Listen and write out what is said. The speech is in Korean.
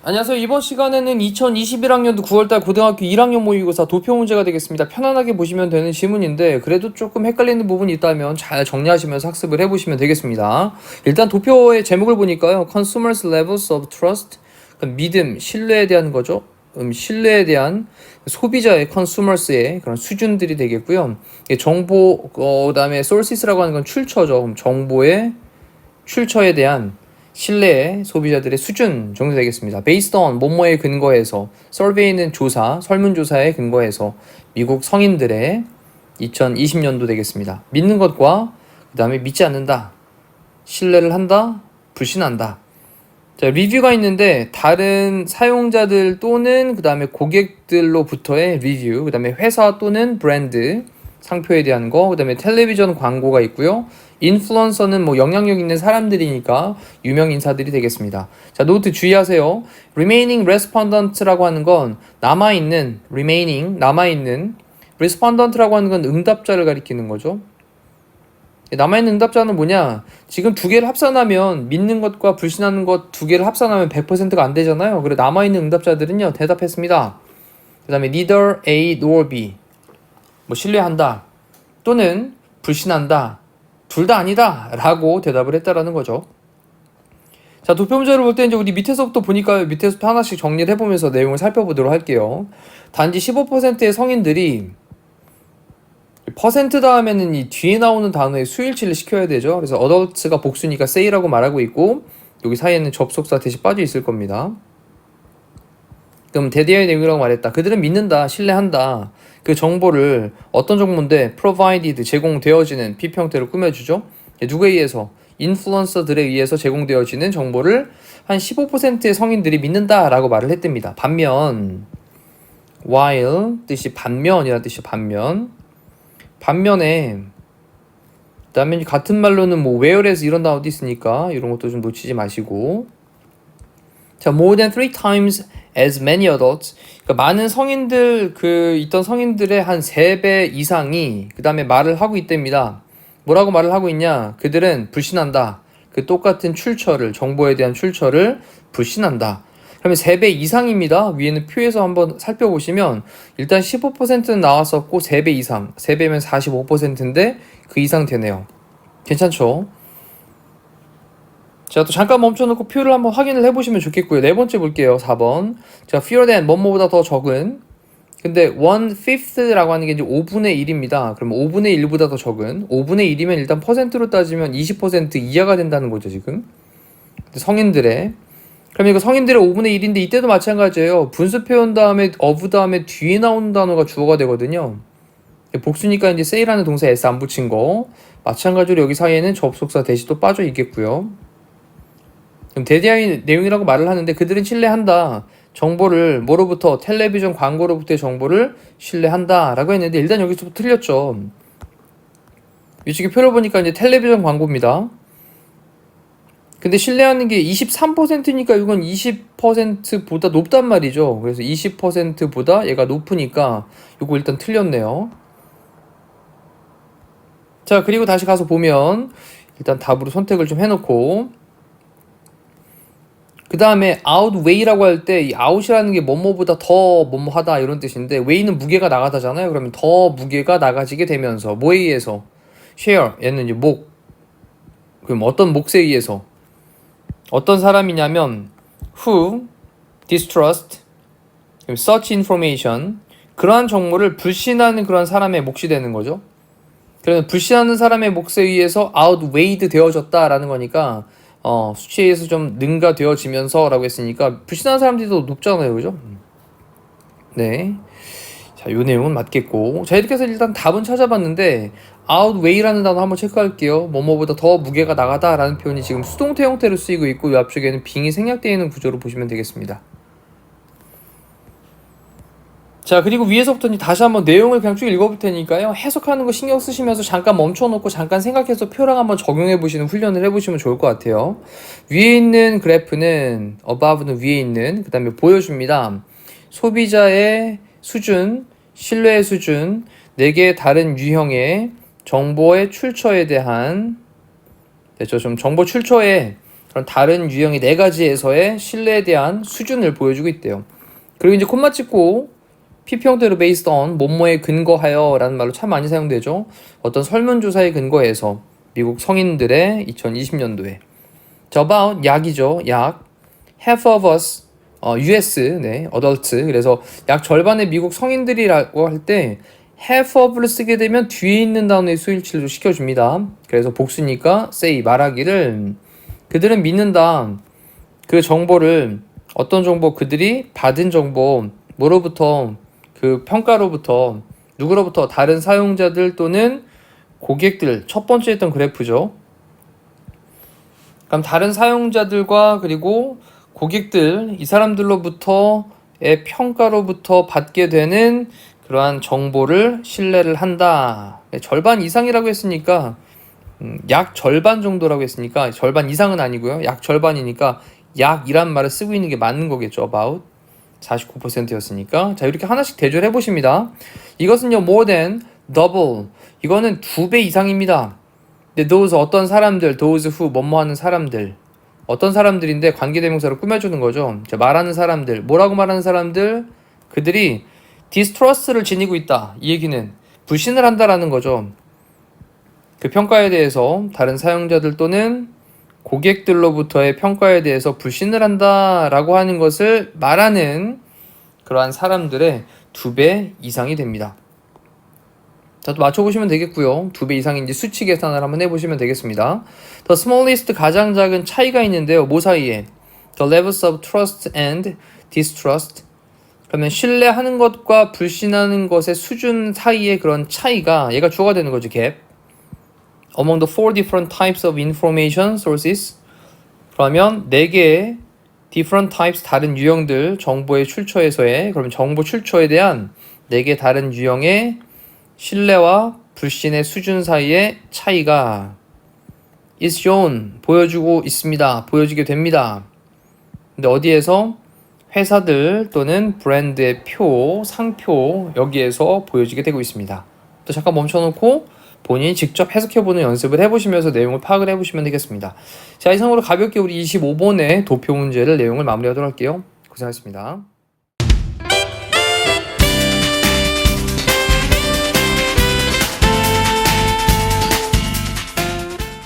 안녕하세요. 이번 시간에는 2021학년도 9월달 고등학교 1학년 모의고사 도표 문제가 되겠습니다. 편안하게 보시면 되는 지문인데 그래도 조금 헷갈리는 부분이 있다면 잘 정리하시면서 학습을 해보시면 되겠습니다. 일단 도표의 제목을 보니까요. Consumers Levels of Trust, 그러니까 믿음, 신뢰에 대한 거죠. 신뢰에 대한 소비자의 consumers의 그런 수준들이 되겠고요. 정보, 그다음에 sources라고 하는 건 출처죠. 그럼 정보의 출처에 대한 신뢰의 소비자들의 수준 정도 되겠습니다. Based on 뭐뭐에 근거해서, survey는 조사, 설문조사에 근거해서 미국 성인들의 2020년도 되겠습니다. 믿는 것과 그 다음에 믿지 않는다, 신뢰를 한다, 불신한다. 자, 리뷰가 있는데 다른 사용자들 또는 그 다음에 고객들로부터의 리뷰, 그 다음에 회사 또는 브랜드 상표에 대한 거, 그 다음에 텔레비전 광고가 있고요. 인플루언서는 뭐 영향력 있는 사람들이니까 유명 인사들이 되겠습니다. 자, 노트 주의하세요. remaining respondent라고 하는 건 남아있는, respondent라고 하는 건 응답자를 가리키는 거죠. 남아있는 응답자는 뭐냐? 지금 두 개를 합산하면 믿는 것과 불신하는 것 두 개를 합산하면 100%가 안 되잖아요. 그래 남아있는 응답자들은요 대답했습니다. 그 다음에 neither A nor B, 뭐 신뢰한다 또는 불신한다, 둘 다 아니다 라고 대답을 했다라는 거죠. 자, 도표 문제를 볼 때 이제 우리 밑에서부터 보니까 밑에서부터 하나씩 정리를 해보면서 내용을 살펴보도록 할게요. 단지 15%의 성인들이 퍼센트 다음에는 이 뒤에 나오는 단어의 수일치를 시켜야 되죠. 그래서 adults가 복수니까 say라고 말하고 있고 여기 사이에는 접속사 대신 빠져 있을 겁니다. 그럼 대대의 내용이라고 말했다. 그들은 믿는다, 신뢰한다. 그 정보를 어떤 정보인데 provided, 제공되어지는 P형태로 꾸며주죠. 누구에 의해서? 인플루언서들에 의해서 제공되어지는 정보를 한 15%의 성인들이 믿는다라고 말을 했답니다. 반면 while 뜻이 반면이라는 뜻이 반면에 그다음에 같은 말로는 뭐 whereas 이런 단어도 있으니까 이런 것도 좀 놓치지 마시고. 자, more than 3 times as many adults, 그러니까 많은 성인들 있던 성인들의 한 3배 이상이 그 다음에 말을 하고 있답니다. 뭐라고 말을 하고 있냐? 그들은 불신한다. 그 똑같은 출처를, 정보에 대한 출처를 불신한다. 그러면 3배 이상입니다. 위에는 표에서 한번 살펴보시면 일단 15%는 나왔었고 3배 이상, 3배면 45%인데 그 이상 되네요. 괜찮죠? 자, 또 잠깐 멈춰놓고 표를 한번 확인을 해보시면 좋겠고요. 네 번째 볼게요. 4번. 자, fewer than 뭐뭐보다 더 적은. 근데 1/5라고 하는 게 이제 5분의 1입니다. 그럼 5분의 1보다 더 적은. 5분의 1이면 일단 퍼센트로 따지면 20% 이하가 된다는 거죠, 지금. 성인들의. 그럼 이거 성인들의 5분의 1인데 이때도 마찬가지예요. 분수 표현 다음에 of 다음에 뒤에 나오는 단어가 주어가 되거든요. 복수니까 이제 say라는 동사 s 안 붙인 거. 마찬가지로 여기 사이에는 접속사 대시 또 빠져 있겠고요. 그럼 대대의 내용이라고 말을 하는데 그들은 신뢰한다. 정보를 뭐로부터? 텔레비전 광고로부터의 정보를 신뢰한다 라고 했는데 일단 여기서부터 틀렸죠. 위쪽에 표를 보니까 이제 텔레비전 광고입니다. 근데 신뢰하는 게 23%니까 이건 20%보다 높단 말이죠. 그래서 20%보다 얘가 높으니까 이거 일단 틀렸네요. 자, 그리고 다시 가서 보면 일단 답으로 선택을 좀 해놓고 그 다음에 outweigh라고 할 때 이 out이라는 게 뭐뭐보다 더 뭐뭐하다 이런 뜻인데 weigh는 무게가 나가다잖아요. 그러면 더 무게가 나가지게 되면서 뭐에 의해서? share, 얘는 이제 목. 그럼 어떤 몫에 의해서? 어떤 사람이냐면 who distrust such information, 그러한 정보를 불신하는 그런 사람의 몫이 되는 거죠. 그러면 불신하는 사람의 몫에 의해서 outweighed 되어졌다라는 거니까 수치에 의해서 좀 능가되어지면서 라고 했으니까 불신하는 사람들이 더 높잖아요, 그죠? 네. 자, 요 내용은 맞겠고. 자, 이렇게 해서 일단 답은 찾아봤는데 outweigh라는 단어 한번 체크할게요. 뭐뭐보다 더 무게가 나가다 라는 표현이 지금 수동태 형태로 쓰이고 있고 이 앞쪽에는 빙이 생략되어 있는 구조로 보시면 되겠습니다. 자, 그리고 위에서부터 다시 한번 내용을 그냥 쭉 읽어볼 테니까요. 해석하는 거 신경 쓰시면서 잠깐 멈춰놓고 잠깐 생각해서 표랑 한번 적용해 보시는 훈련을 해보시면 좋을 것 같아요. 위에 있는 그래프는 above는 위에 있는 그 다음에 보여줍니다. 소비자의 수준, 신뢰의 수준, 4개의 다른 유형의 정보의 출처에 대한 됐죠? 좀 정보 출처의 그런 다른 유형의 4가지에서의 신뢰에 대한 수준을 보여주고 있대요. 그리고 이제 콤마 찍고 PP 형태로 based on 뭐뭐에 근거하여 라는 말로 참 많이 사용되죠. 어떤 설문조사에 근거해서 미국 성인들의 2020년도에 about 약이죠. 약 half of us US 네 adult 그래서 약 절반의 미국 성인들이라고 할 때 half of를 쓰게 되면 뒤에 있는 단어의 수일치를 시켜줍니다. 그래서 복수니까 say 말하기를 그들은 믿는다. 그 정보를 어떤 정보 그들이 받은 정보 뭐로부터 그 평가로부터 누구로부터 다른 사용자들 또는 고객들 첫 번째 했던 그래프죠. 그럼 다른 사용자들과 그리고 고객들 이 사람들로부터의 평가로부터 받게 되는 그러한 정보를 신뢰를 한다. 절반 이상이라고 했으니까 약 절반 정도라고 했으니까 절반 이상은 아니고요. 약 절반이니까 약이란 말을 쓰고 있는 게 맞는 거겠죠. about 49%였으니까 자 이렇게 하나씩 대조를 해보십니다. 이것은요 more than double 이거는 2배 이상입니다. 근데 those 어떤 사람들 those who 뭐뭐 하는 사람들 어떤 사람들인데 관계대명사로 꾸며주는 거죠. 말하는 사람들 뭐라고 말하는 사람들 그들이 distrust를 지니고 있다. 이 얘기는 불신을 한다라는 거죠. 그 평가에 대해서 다른 사용자들 또는 고객들로부터의 평가에 대해서 불신을 한다라고 하는 것을 말하는 그러한 사람들의 2배 이상이 됩니다. 자, 또 맞춰보시면 되겠고요. 2배 이상인지 수치 계산을 한번 해보시면 되겠습니다. The smallest 가장 작은 차이가 있는데요. 뭐 사이에? The levels of trust and distrust. 그러면 신뢰하는 것과 불신하는 것의 수준 사이의 그런 차이가 얘가 주어가 되는 거죠. gap. Among the 4 different types of information sources. 그러면 4개의 different types 다른 유형들 정보의 출처에서의 그러면 정보 출처에 대한 4개 다른 유형의 신뢰와 불신의 수준 사이의 차이가 is shown 보여주고 있습니다. 보여지게 됩니다. 근데 어디에서? 회사들 또는 브랜드의 표, 상표 여기에서 보여지게 되고 있습니다. 또 잠깐 멈춰놓고 본인이 직접 해석해보는 연습을 해보시면서 내용을 파악을 해보시면 되겠습니다. 자, 이상으로 가볍게 우리 25번의 도표 문제를 내용을 마무리하도록 할게요. 고생하셨습니다.